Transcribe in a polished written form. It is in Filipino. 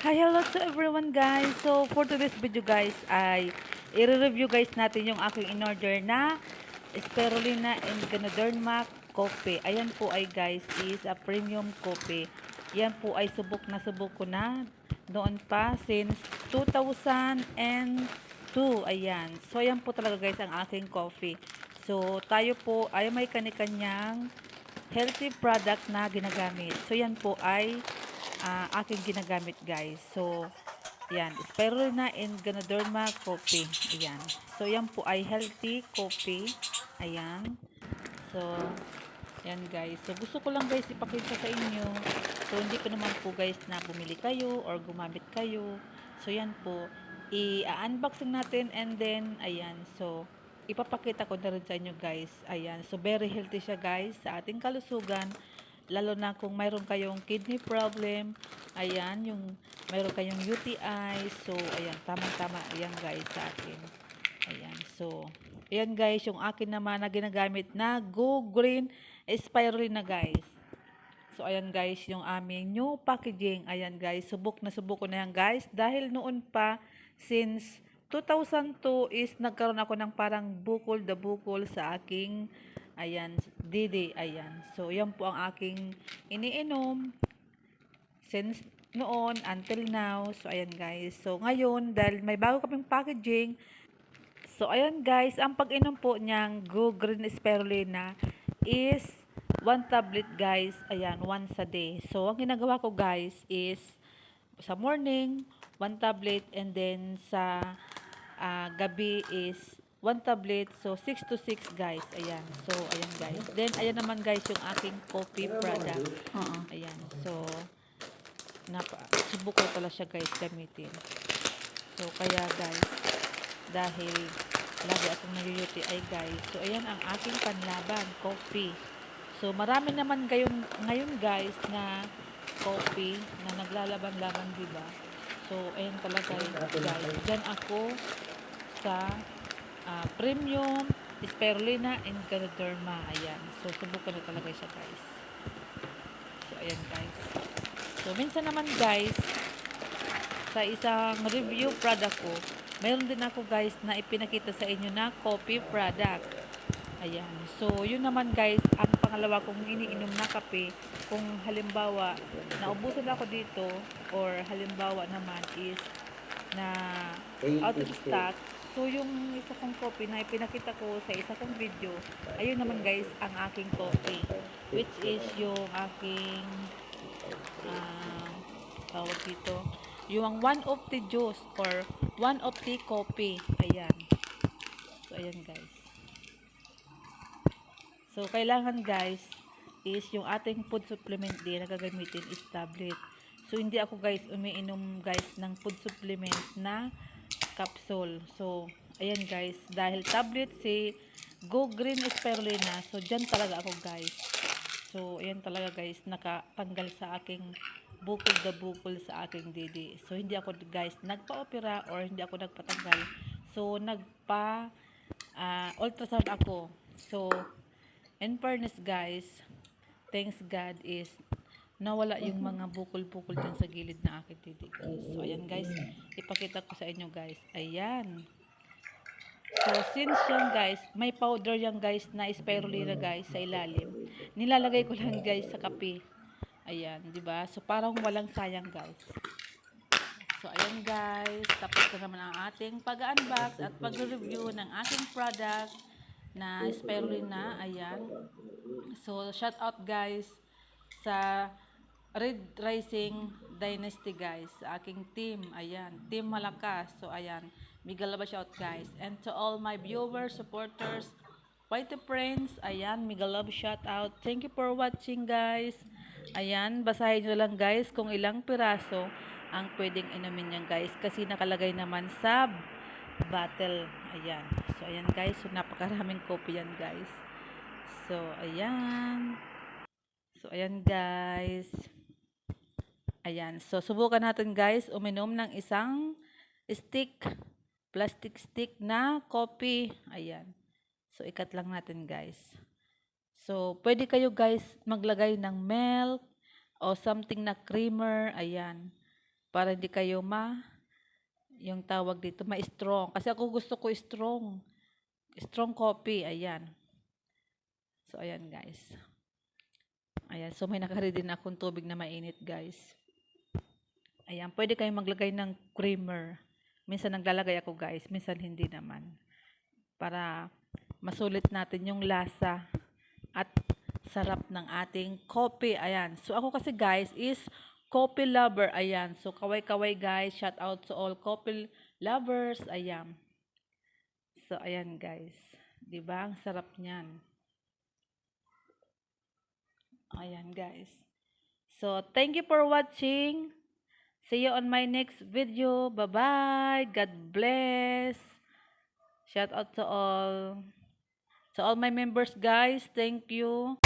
Hi, hello to everyone guys. So for today's video guys ay i-review guys natin yung aking in-order na Spirulina and Ganoderma coffee. Ayan po ay guys is a premium coffee. Yan po ay subok ko na noon pa since 2002. Ayan. So ayan po talaga guys ang aking coffee. So tayo po ay may kani-kanyang healthy product na ginagamit. So yan po ay aking ginagamit guys. So yan, Spirulina and Ganoderma coffee. Ayan. So yan po ay healthy coffee. Ayan. So yan guys. So gusto ko lang guys ipakita sa inyo. So hindi ko naman po guys na bumili kayo or gumamit kayo. So yan po. I-unboxing natin and then ayan. So ipapakita ko na rin sa inyo guys. Ayan. So very healthy siya guys sa ating kalusugan. Lalo na kung mayroon kayong kidney problem. Ayan. Yung mayroon kayong UTI. So ayan. Tamang-tama. Ayan guys sa akin. Ayan. So ayan guys. Yung akin naman na ginagamit na Go Green Spirulina guys. So ayan guys. Yung aming new packaging. Ayan guys. Subok ko na yan guys. Dahil noon pa since 2002 is nagkaroon ako ng parang bukol sa aking ayan, didi, ayan. So, yan po ang aking iniinom since noon until now. So, ayan guys. So, ngayon, dahil may bago kaming packaging, so, ayan guys, ang pag-inom po niyang Go Green Spirulina is 1 tablet guys. Ayan, once a day. So, ang ginagawa ko guys is sa morning, 1 tablet and then sa gabi is 1 tablet. So, 6 to 6 guys. Ayan. So, ayan guys. Then, ayan naman guys yung aking coffee product. Ayan. So, subukan ko pala siya guys gamitin. So, kaya guys, dahil lagi akong nag-UTI guys. So, ayan ang aking panlaban, coffee. So, marami naman ngayon guys na coffee na naglalaban-laban, diba? So, ayan talaga guys. Diyan ako sa premium Spirulina and Ganoderma. Ayan. So, subukan na talaga siya guys. So, ayan guys. So, minsan naman guys, sa isang review product ko, mayroon din ako guys na ipinakita sa inyo na coffee product. Ayan. So, yun naman guys, ang pangalawa kong iniinom na kape, kung halimbawa, naubusan ako dito, or halimbawa naman is, na out of stock, so yung isa kong coffee na ipinakita ko sa isa kong video, ayun naman guys, ang aking coffee, which is yung aking, uh, tawag dito, yung one of the juice, or one of the coffee, ayan. So, ayan guys. So, kailangan guys, is yung ating food supplement din na gagamitin is tablet. So, hindi ako guys umiinom guys ng food supplement na capsule. So, ayan guys, dahil tablet si Go Green Spirulina, so dyan talaga ako guys. So, ayan talaga guys, nakatanggal sa aking bukol sa aking didi. So, hindi ako guys nagpa-opera or hindi ako nagpatanggal. So, ultrasound ako. So, in fairness guys, thanks God is nawala yung mga bukol-bukol dyan sa gilid na aking titik guys. So ayan guys, ipakita ko sa inyo guys. Ayan. So since yan guys, may powder yan guys na spirulina guys sa ilalim. Nilalagay ko lang guys sa kape. Ayan, 'di ba? So parang walang sayang guys. So ayan guys, tapos na naman ang ating pag-unbox at pag-review ng aking product na spirulina. Ayan. So shout out guys sa Red Rising Dynasty guys, sa aking team. Ayan, Team Malakas. So ayan, mega love shout guys. And to all my viewers, supporters, white friends, ayan, mega love shout out. Thank you for watching guys. Ayan, basahin nyo lang guys kung ilang piraso ang pwedeng inumin yan guys, kasi nakalagay naman sa bottle. Ayan. So ayan guys, so napakaraming kopi yan guys. So ayan. So ayan guys. Ayan. So, subukan natin guys, uminom ng isang stick, plastic stick na coffee. Ayan. So, ikat lang natin guys. So, pwede kayo guys maglagay ng milk o something na creamer. Ayan. para hindi kayo yung tawag dito, ma-strong. Kasi ako gusto ko strong. Strong coffee, ayan. So, ayan guys. Ayan, so may nakaready din akong tubig na mainit guys. Ayan, pwede kayong maglagay ng creamer. Minsan naglalagay ako guys, minsan hindi naman. Para masulit natin yung lasa at sarap ng ating coffee. Ayan. So ako kasi guys is coffee lover. Ayan. So kaway-kaway guys. Shout out to all coffee lovers. Ayan. So ayan guys. 'Di ba? Ang sarap niyan. Ayan guys. So thank you for watching. See you on my next video. Bye-bye. God bless. Shout out to all my members guys. Thank you.